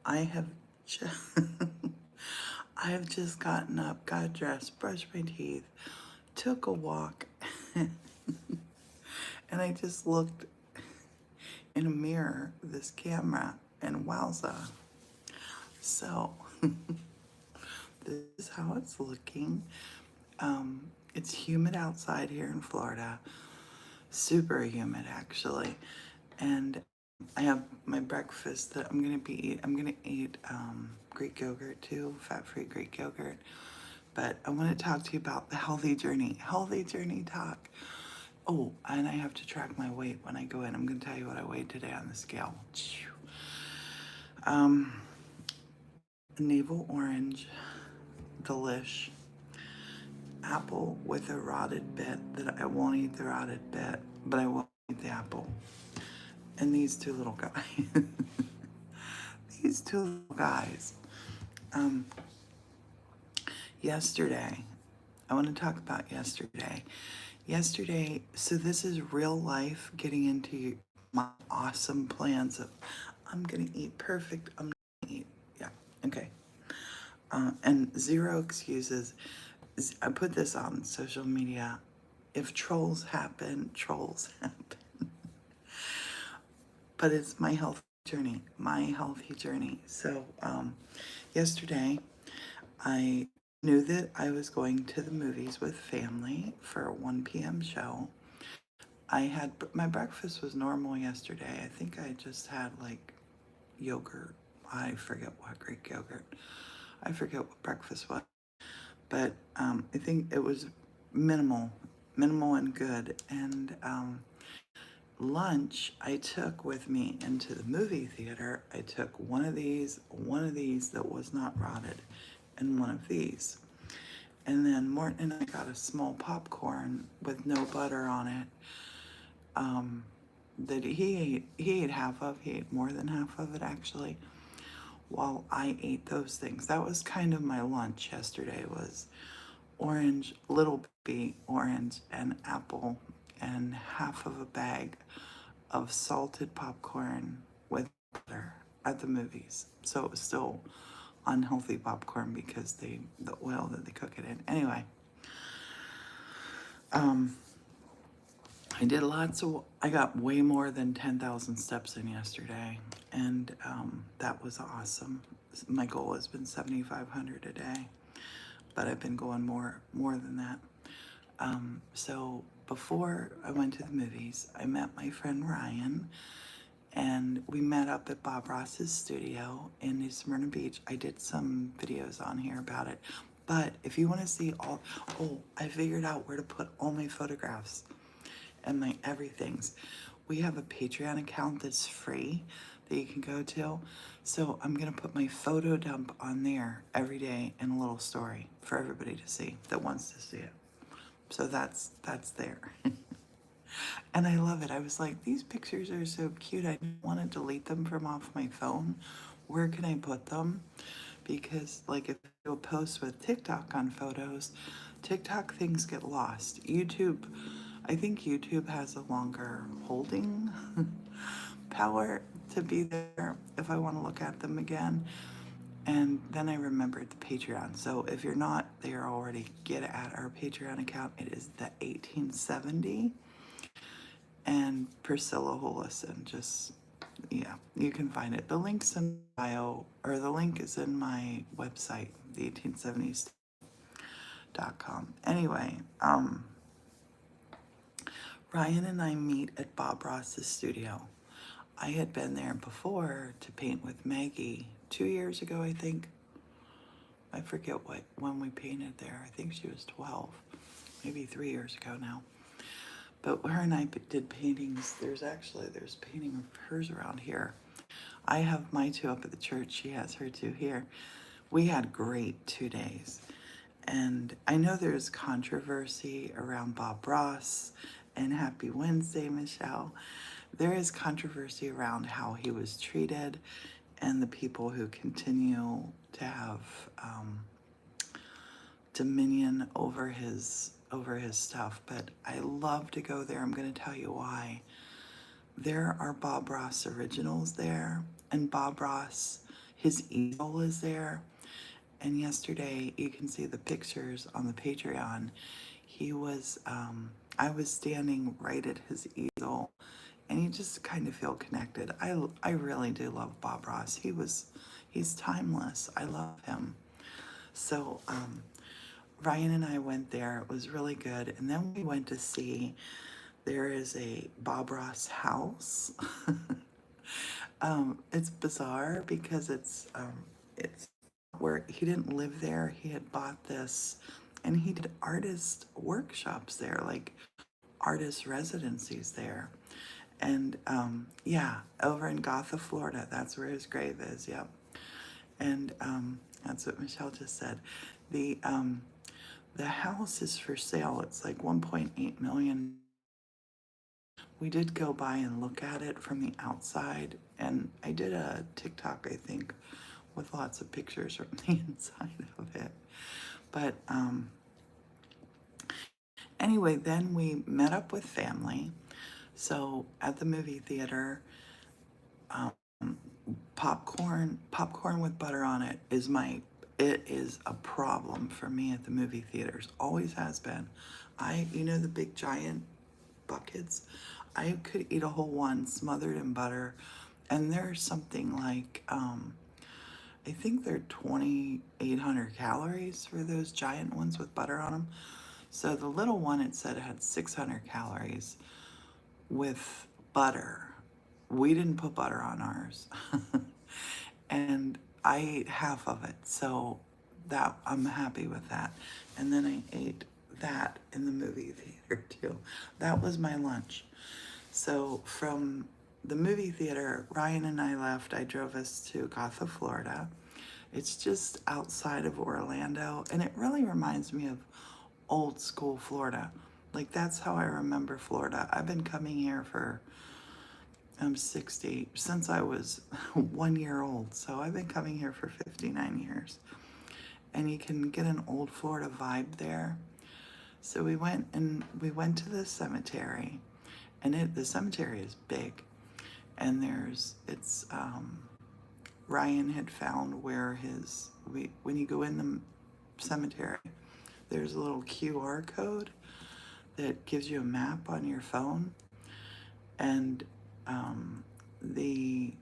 I have just, I have just gotten up, got dressed, brushed my teeth, took a walk, and I just looked in a mirror, this camera, and wowza. So, this is how it's looking. It's humid outside here in Florida, super humid actually. And I have my breakfast that I'm gonna eat Greek yogurt too, fat-free Greek yogurt. But I want to talk to you about the healthy journey talk. Oh, and I have to track my weight when I go in. I'm gonna tell you what I weighed today on the scale. Um, navel orange, delish, apple with a rotted bit that I won't eat the rotted bit, but I will eat the apple. And these two little guys. These two little guys. Um, yesterday, I want to talk about yesterday. Yesterday, so this is real life getting into my awesome plans of I'm gonna eat perfect, I'm gonna eat, yeah, okay. And zero excuses. I put this on social media. If trolls happen, trolls happen. But it's my healthy journey. So yesterday, I knew that I was going to the movies with family for a 1 p.m. show. My breakfast was normal yesterday. I think I just had like yogurt. I forget what Greek yogurt. I forget what breakfast was. But I think it was minimal and good. And lunch I took with me into the movie theater. I took one of these that was not rotted, and one of these. And then Morton and I got a small popcorn with no butter on it. That he ate half of. He ate more than half of it actually. While I ate those things, that was kind of my lunch yesterday. Was orange, little baby orange, and apple, and half of a bag of salted popcorn with butter at the movies. So it was still unhealthy popcorn because the oil that they cook it in. Anyway, I got way more than 10,000 steps in yesterday, and that was awesome. My goal has been 7,500 a day, but I've been going more than that. So before I went to the movies, I met my friend Ryan, and we met up at Bob Ross's studio in New Smyrna Beach. I did some videos on here about it, but if you want to see I figured out where to put all my photographs and my everythings. We have a Patreon account that's free that you can go to. So I'm gonna put my photo dump on there every day in a little story for everybody to see that wants to see it. So that's there. And I love it. I was like, these pictures are so cute. I don't want to delete them from off my phone. Where can I put them? Because like if I do a post with TikTok on photos, TikTok things get lost. I think YouTube has a longer holding power to be there if I want to look at them again. And then I remembered the Patreon. So if you're not there already, get at our Patreon account. It is The1870 and Priscilla Houliston. Just, yeah, you can find it. The link's in bio, or the link is in my website, The1870Studio.com. Anyway, Ryan and I meet at Bob Ross's studio. I had been there before to paint with Maggie 2 years ago, I think. I forget when we painted there. I think she was 12, maybe 3 years ago now. But her and I did paintings. There's painting of hers around here. I have my two up at the church. She has her two here. We had great 2 days. And I know there's controversy around Bob Ross, and happy Wednesday, Michelle. There is controversy around how he was treated and the people who continue to have dominion over his stuff. But I love to go there. I'm going to tell you why. There are Bob Ross originals there, and Bob Ross, His easel is there. And yesterday, you can see the pictures on the Patreon. He was, I was standing right at his easel, and you just kind of feel connected. I really do love Bob Ross. He's timeless. I love him. So, Ryan and I went there. It was really good. And then we went to see, there is a Bob Ross house. It's bizarre because it's where he didn't live there. He had bought this, and he did artist workshops there, like artist residencies there. And yeah, over in Gotha, Florida, that's where his grave is. Yep. And that's what Michelle just said. The house is for sale. It's like 1.8 million. We did go by and look at it from the outside, and I did a TikTok, I think, with lots of pictures from the inside of it. But anyway, then we met up with family. So at the movie theater, um, popcorn with butter on it is a problem for me at the movie theaters. Always has been. The big giant buckets. I could eat a whole one smothered in butter, and there's something like I think they're 2,800 calories for those giant ones with butter on them. So the little one, it said, had 600 calories with butter. We didn't put butter on ours. And I ate half of it, so that I'm happy with that. And then I ate that in the movie theater too. That was my lunch. So from the movie theater, Ryan and I left. I drove us to Gotha, Florida. It's just outside of Orlando, and it really reminds me of old school Florida. Like, that's how I remember Florida. I've been coming here for, I'm 60, since I was 1 year old. So I've been coming here for 59 years. And you can get an old Florida vibe there. So we went to the cemetery, and the cemetery is big. And Ryan had found where when you go in the cemetery, there's a little QR code that gives you a map on your phone. And we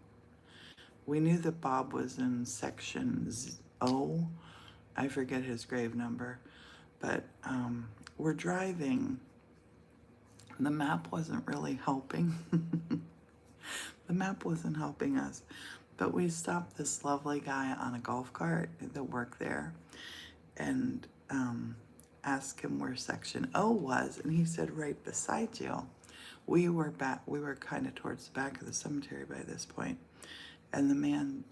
knew that Bob was in section O. I forget his grave number, but we're driving. The map wasn't really helping. The map wasn't helping us, but we stopped this lovely guy on a golf cart that worked there, and asked him where section O was, and he said right beside you. We were kind of towards the back of the cemetery by this point, and the man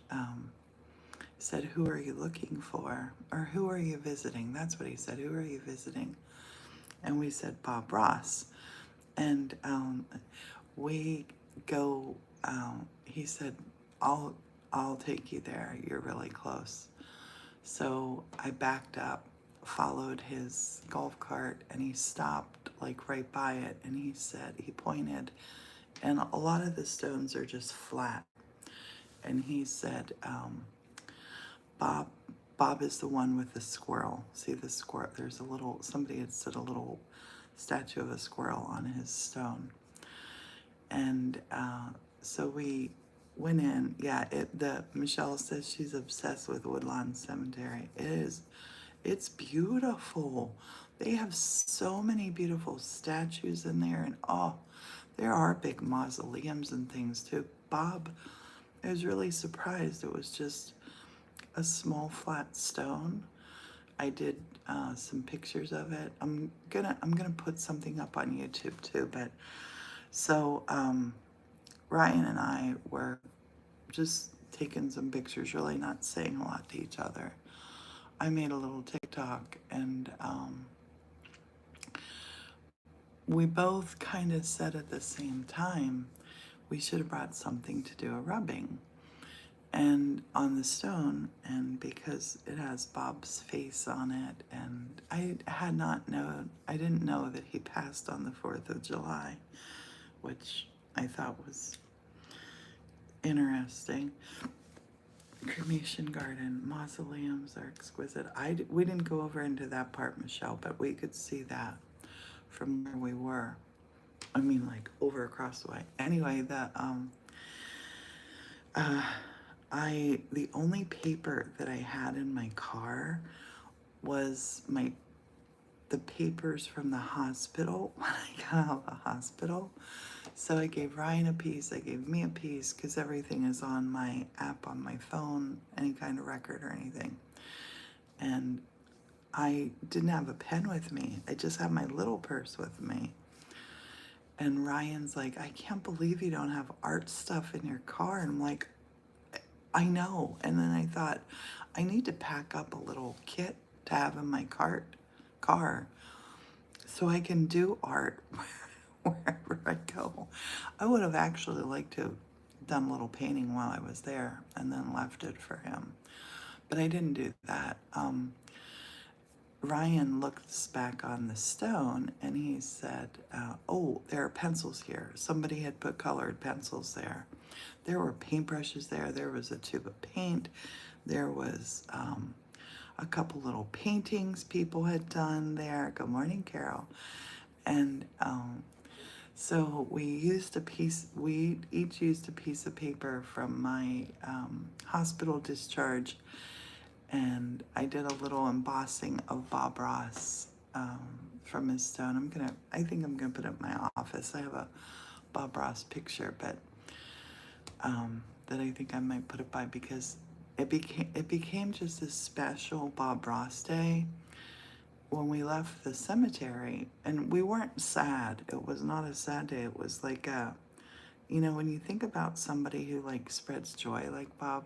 said, "Who are you looking for? Or who are you visiting?" That's what he said. "Who are you visiting?" And we said, "Bob Ross." And we go. He said, "I'll take you there. You're really close." So I backed up, followed his golf cart, and he stopped like right by it. And he pointed, and a lot of the stones are just flat. And he said, Bob is the one with the squirrel. See the squirrel? Somebody had set a little statue of a squirrel on his stone. And so we went in. Yeah, Michelle says she's obsessed with Woodlawn Cemetery. It's beautiful. They have so many beautiful statues in there, and there are big mausoleums and things too. Bob, I was really surprised. It was just a small flat stone. I did some pictures of it. I'm gonna put something up on YouTube too. But so Ryan and I were just taking some pictures, really not saying a lot to each other. I made a little TikTok, and we both kind of said at the same time, we should have brought something to do a rubbing and on the stone, and because it has Bob's face on it, and I didn't know that he passed on the 4th of July, which I thought was interesting. Cremation garden, mausoleums are exquisite. We didn't go over into that part, Michelle, but we could see that from where we were. I mean, like over across the way. Anyway, uh, the only paper that I had in my car was the papers from the hospital when I got out of the hospital. So I gave Ryan a piece, I gave me a piece, because everything is on my app on my phone, any kind of record or anything. And I didn't have a pen with me. I just had my little purse with me. And Ryan's like, I can't believe you don't have art stuff in your car. And I'm like, I know. And then I thought, I need to pack up a little kit to have in my car so I can do art wherever I go. I would have actually liked to have done a little painting while I was there and then left it for him. But I didn't do that. Ryan looks back on the stone and he said, oh, there are pencils here. Somebody had put colored pencils there. There were paintbrushes there. There was a tube of paint. There was a couple little paintings people had done there. Good morning, Carol. And so we each used a piece of paper from my hospital discharge, and I did a little embossing of Bob Ross from his stone. I think I'm gonna put it in my office. I have a Bob Ross picture, but that I think I might put it by, because it became just a special Bob Ross day when we left the cemetery. And we weren't sad. It was not a sad day. It was like when you think about somebody who like spreads joy like Bob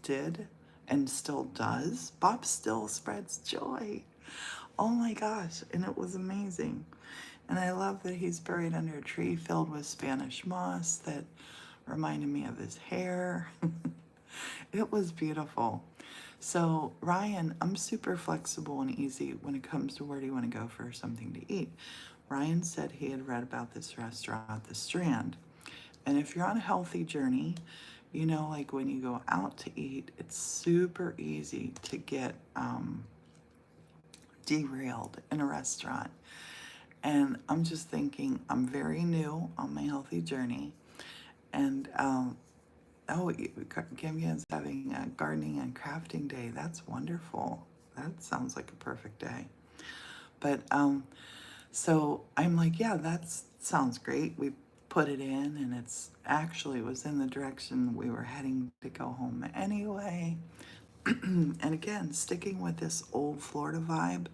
did and still does, Bob still spreads joy. Oh my gosh. And it was amazing. And I love that he's buried under a tree filled with Spanish moss that reminded me of his hair. It was beautiful. So Ryan, I'm super flexible and easy when it comes to where do you want to go for something to eat. Ryan said he had read about this restaurant, The Strand. And if you're on a healthy journey, like when you go out to eat, it's super easy to get derailed in a restaurant. And I'm just thinking, I'm very new on my healthy journey. And Gambian's having a gardening and crafting day. That's wonderful. That sounds like a perfect day. But so I'm like, yeah, that sounds great. We put it in, and it was in the direction we were heading to go home anyway. And again, sticking with this old Florida vibe,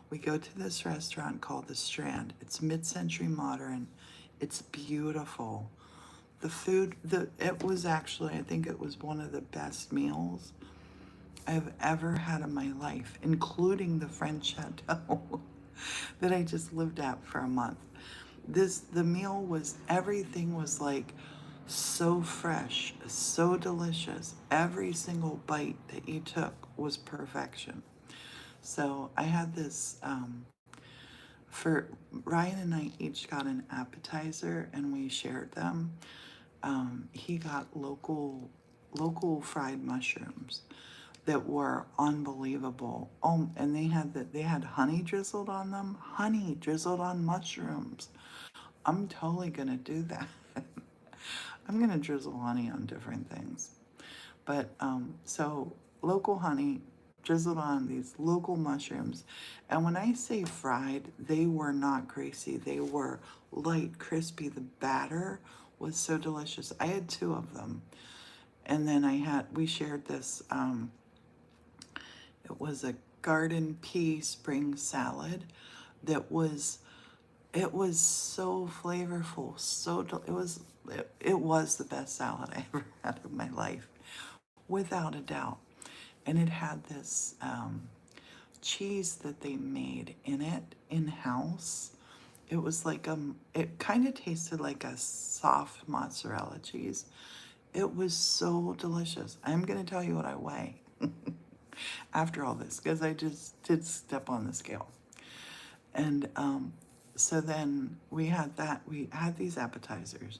we go to this restaurant called The Strand. It's mid-century modern. It's beautiful. The food, I think it was one of the best meals I've ever had in my life, including the French Chateau that I just lived at for a month. Everything was like so fresh, so delicious. Every single bite that you took was perfection. So I had this, for Ryan and I each got an appetizer and we shared them. He got local fried mushrooms that were unbelievable. Oh, and they had honey drizzled on them. Honey drizzled on mushrooms. I'm totally gonna do that. I'm gonna drizzle honey on different things. But so local honey drizzled on these local mushrooms. And when I say fried, they were not greasy. They were light, crispy. The batter was so delicious. I had two of them. And then we shared this, it was a garden pea spring salad that it was so flavorful, it was the best salad I ever had in my life, without a doubt. And it had this cheese that they made in it in-house. It was like it kind of tasted like a soft mozzarella cheese. It was so delicious. I'm gonna tell you what I weigh after all this, because I just did step on the scale. And so then we had these appetizers.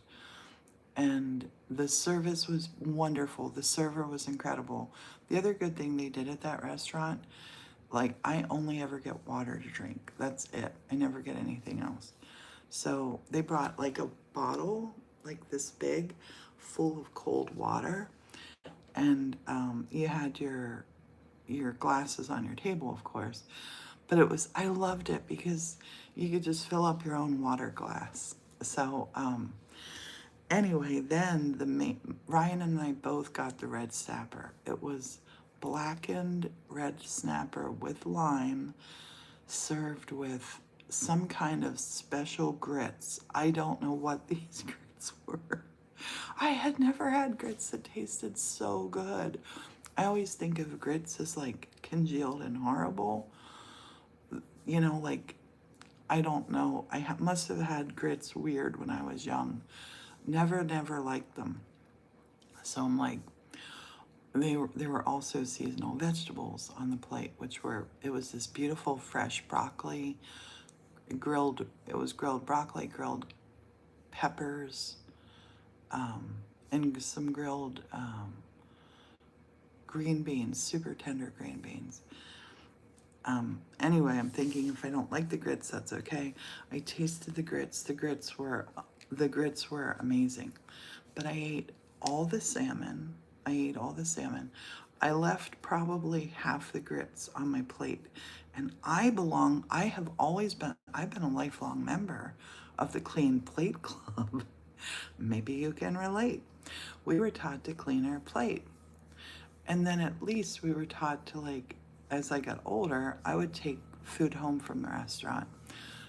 and the service was wonderful. The server was incredible. The other good thing they did at that restaurant, like, I only ever get water to drink. That's it. I never get anything else. So they brought like a bottle, like this big, full of cold water, and you had your glasses on your table, of course. But I loved it because you could just fill up your own water glass. So anyway, then Ryan and I both got the red snapper. It was blackened red snapper with lime, served with some kind of special grits. I don't know what these grits were. I had never had grits that tasted so good. I always think of grits as like congealed and horrible. You know, like, I don't know. Must have had grits weird when I was young. Never liked them. So I'm like, there were also seasonal vegetables on the plate, it was this beautiful fresh broccoli, it was grilled broccoli, grilled peppers, and some grilled green beans, super tender green beans. Anyway, I'm thinking if I don't like the grits, that's okay. I tasted the grits. The grits were amazing. But I ate all the salmon. I left probably half the grits on my plate. And I've been a lifelong member of the Clean Plate Club. Maybe you can relate. We were taught to clean our plate. And then at least we were taught to, like, as I got older, I would take food home from the restaurant.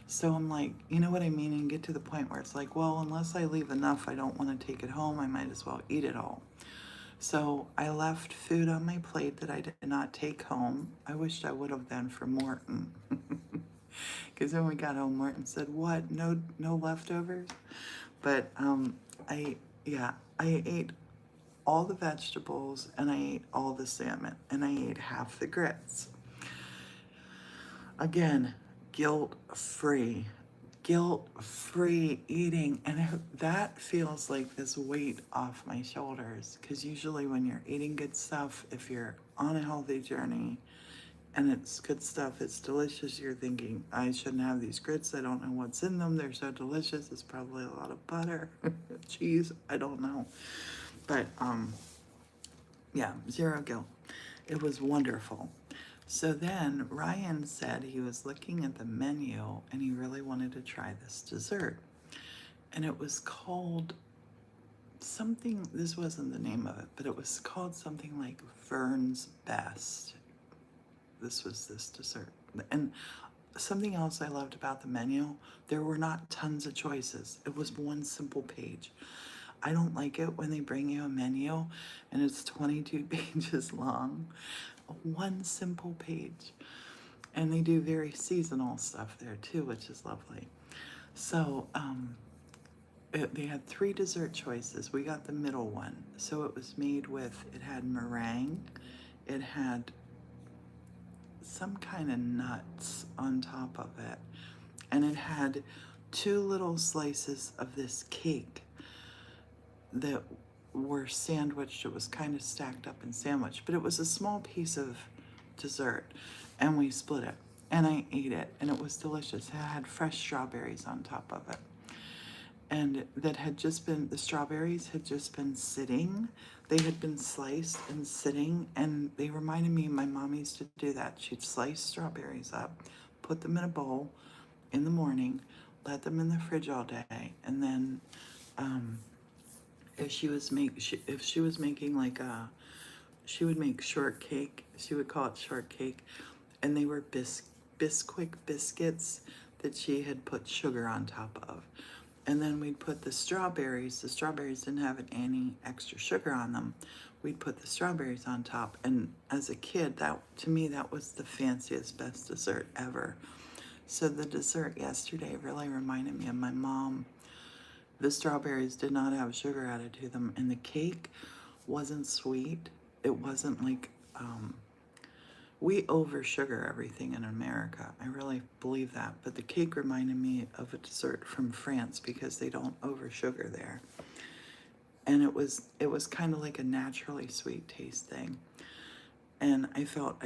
So I'm like, you know what I mean? And get to the point where it's like, well, unless I leave enough, I don't want to take it home. I might as well eat it all. So I left food on my plate that I did not take home. I wished I would have then for Morton. Because when we got home, Morton said, what? No leftovers? But I ate all the vegetables and I ate all the salmon and I ate half the grits. Again, guilt-free eating, and that feels like this weight off my shoulders, because usually when you're eating good stuff, if you're on a healthy journey and it's good stuff, it's delicious, you're thinking, I shouldn't have these grits, I don't know what's in them, they're so delicious, it's probably a lot of butter, cheese, I don't know. But yeah, zero guilt. It was wonderful. So then Ryan said he was looking at the menu and he really wanted to try this dessert. And it was called something, this wasn't the name of it, but it was called something like Vern's Best. This was this dessert. And something else I loved about the menu, there were not tons of choices. It was one simple page. I don't like it when they bring you a menu and it's 22 pages long. One simple page. And they do very seasonal stuff there too, which is lovely. So they had 3 dessert choices. We got the middle one. So it was made with, it had meringue, it had some kind of nuts on top of it, and it had 2 little slices of this cake that were sandwiched. It was kind of stacked up and sandwiched, but it was a small piece of dessert, and we split it, and I ate it, and it was delicious. It had fresh strawberries on top of it, and the strawberries had just been sitting. They had been sliced and sitting, and they reminded me, my mom used to do that. She'd slice strawberries up, put them in a bowl in the morning, let them in the fridge all day, and then if she was making like she would make shortcake. She would call it shortcake, and they were Bisquick biscuits that she had put sugar on top of. And then we'd put the strawberries. The strawberries didn't have any extra sugar on them. We'd put the strawberries on top. And as a kid, to me, that was the fanciest, best dessert ever. So the dessert yesterday really reminded me of my mom. The strawberries did not have sugar added to them, and the cake wasn't sweet. It wasn't like, we over sugar everything in America. I really believe that. But the cake reminded me of a dessert from France because they don't over sugar there. and it was kind of like a naturally sweet taste thing. And I felt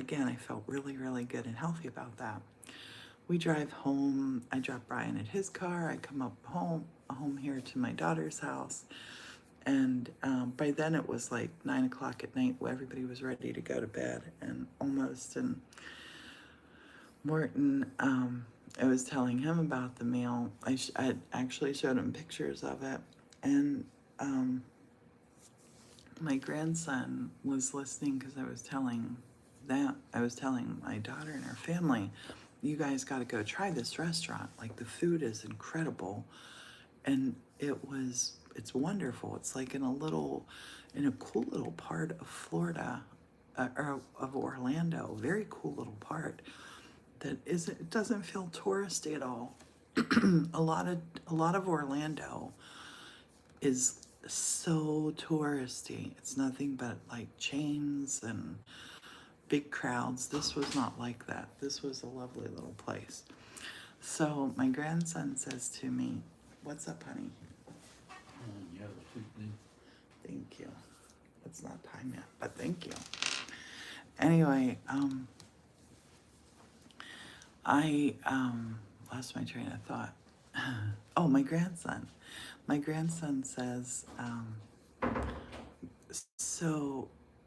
really, really good and healthy about that. We drive home. I drop Brian at his car. I come up home here to my daughter's house. And by then it was like 9 o'clock at night where everybody was ready to go to bed and almost. And Morton, I was telling him about the meal. I actually showed him pictures of it. And my grandson was listening because I was telling my daughter and her family, you guys got to go try this restaurant. Like, the food is incredible. And it's wonderful. It's like in a cool little part of Florida, or of Orlando, very cool little part it doesn't feel touristy at all. a lot of Orlando is so touristy. It's nothing but like chains and big crowds. This was not like that. This was a lovely little place. So my grandson says to me, "What's up, honey?" Yeah, the food thing. Thank you. It's not time yet, but thank you. Anyway, I lost my train of thought. Oh, my grandson. My grandson says,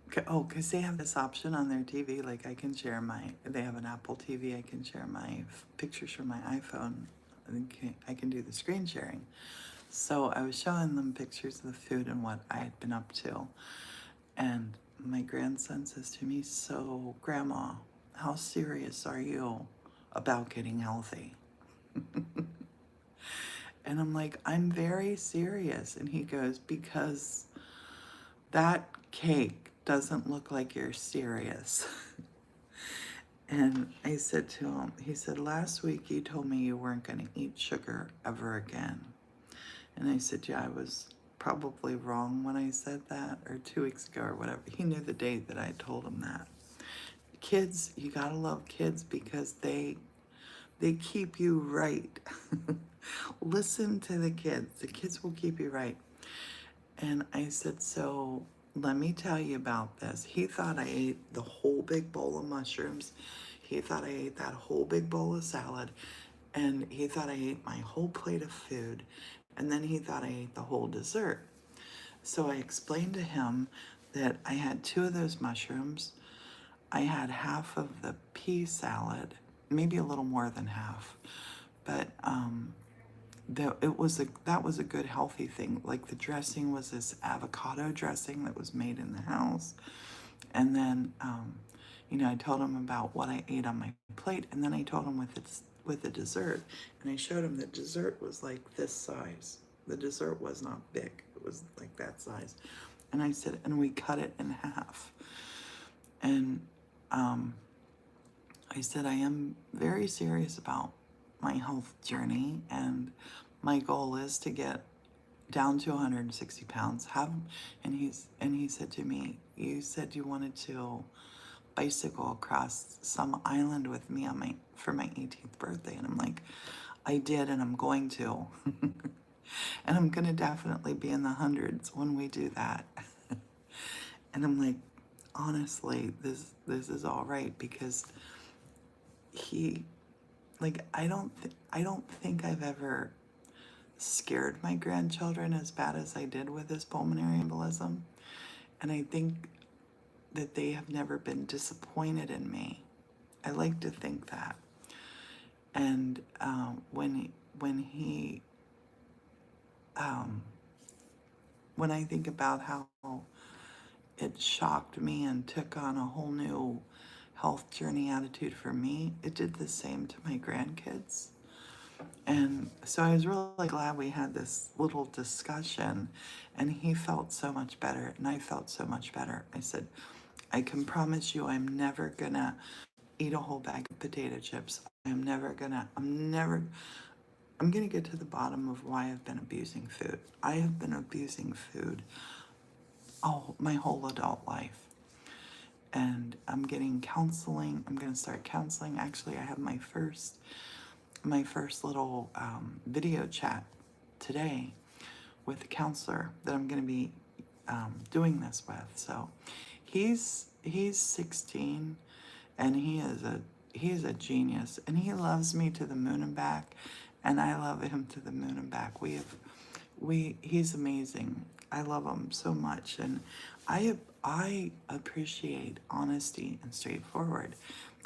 because they have this option on their TV, like they have an Apple TV, I can share my pictures from my iPhone. I can do the screen sharing. So I was showing them pictures of the food and what I had been up to. And my grandson says to me, "So, Grandma, how serious are you about getting healthy?" And I'm like, "I'm very serious." And he goes, "Because that cake doesn't look like you're serious." And I said to him, he said, "Last week you told me you weren't going to eat sugar ever again." And I said, "Yeah, I was probably wrong when I said that, or 2 weeks ago or whatever." He knew the date that I told him that. Kids, you gotta love kids because they keep you right. Listen to the kids. The kids will keep you right. And I said, "So let me tell you about this." He thought I ate the whole big bowl of mushrooms. He thought I ate that whole big bowl of salad. And he thought I ate my whole plate of food. And then he thought I ate the whole dessert. So I explained to him that I had 2 of those mushrooms. I had half of the pea salad, maybe a little more than half. But that was a good healthy thing. Like, the dressing was this avocado dressing that was made in the house. And then I told him about what I ate on my plate, and then I told him with the dessert, and I showed him the dessert was like this size. The dessert was not big. It was like that size. And I said, and we cut it in half. And I said, I am very serious about my health journey, and my goal is to get down to 160 pounds. And he said to me, "You said you wanted to bicycle across some island with me for my 18th birthday." And I'm like, "I did, and I'm going to." And I'm gonna definitely be in the hundreds when we do that. And I'm like, honestly, this is all right, because I don't think I've ever scared my grandchildren as bad as I did with his pulmonary embolism. And I think that they have never been disappointed in me. I like to think that. And when I think about how it shocked me and took on a whole new health journey attitude for me, it did the same to my grandkids. And so I was really glad we had this little discussion, and he felt so much better and I felt so much better. I said, "I can promise you I'm never gonna eat a whole bag of potato chips. I'm gonna get to the bottom of why I've been abusing food. I have been abusing food my whole adult life. And I'm getting counseling. I'm gonna start counseling. Actually, I have my first little video chat today with a counselor that I'm going to be doing this with. So he's 16, and he's a genius, and he loves me to the moon and back, and I love him to the moon and back. He's amazing. I love him so much, and I appreciate honesty and straightforward.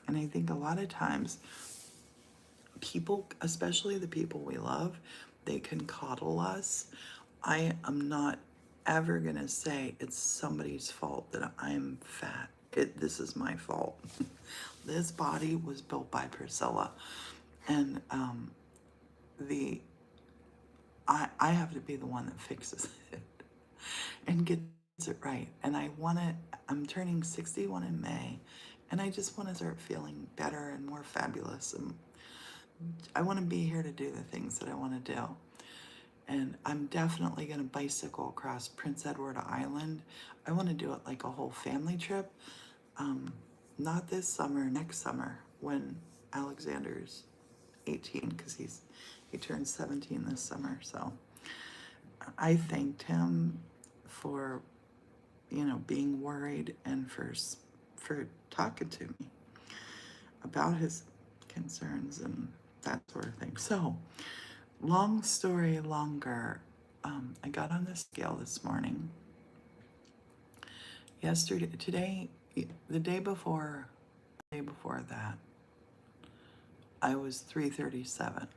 And I think a lot of times people, especially the people we love, they can coddle us. I am not ever gonna say it's somebody's fault that I'm fat. This is my fault. This body was built by Priscilla, and I have to be the one that fixes it and gets it right. And I'm turning 61 in May, and I just want to start feeling better and more fabulous. And I want to be here to do the things that I want to do. And I'm definitely going to bicycle across Prince Edward Island. I want to do it like a whole family trip. Not this summer, next summer, when Alexander's 18, because he turned 17 this summer. So I thanked him for, being worried, and for talking to me about his concerns and that sort of thing. So, long story longer, I got on the scale this morning. Today, the day before that, I was 337.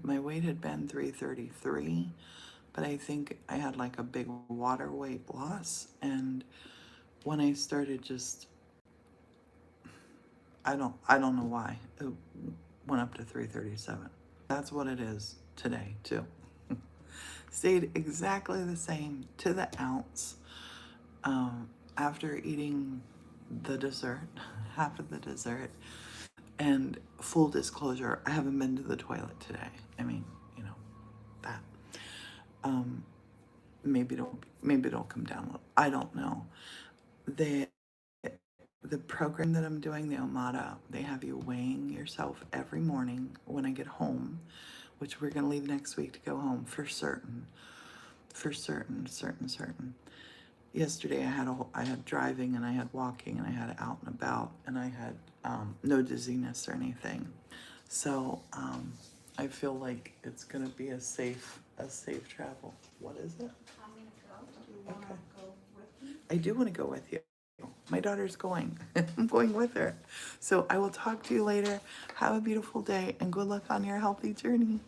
My weight had been 333, but I think I had like a big water weight loss, and when I started I don't know why it went up to 337. That's what it is today too. Stayed exactly the same to the ounce after eating the dessert, half of the dessert. And full disclosure, I haven't been to the toilet today. I mean, that. Maybe it'll come down a little. I don't know. The program that I'm doing, the Omada, they have you weighing yourself every morning when I get home, which we're gonna leave next week to go home for certain. Yesterday I had driving, and I had walking, and I had out and about, and I had no dizziness or anything. So I feel like it's gonna be a safe travel. What is it? I'm gonna go. Do you wanna go with me? I do want to go with you. My daughter's going. I'm going with her. So I will talk to you later. Have a beautiful day, and good luck on your healthy journey.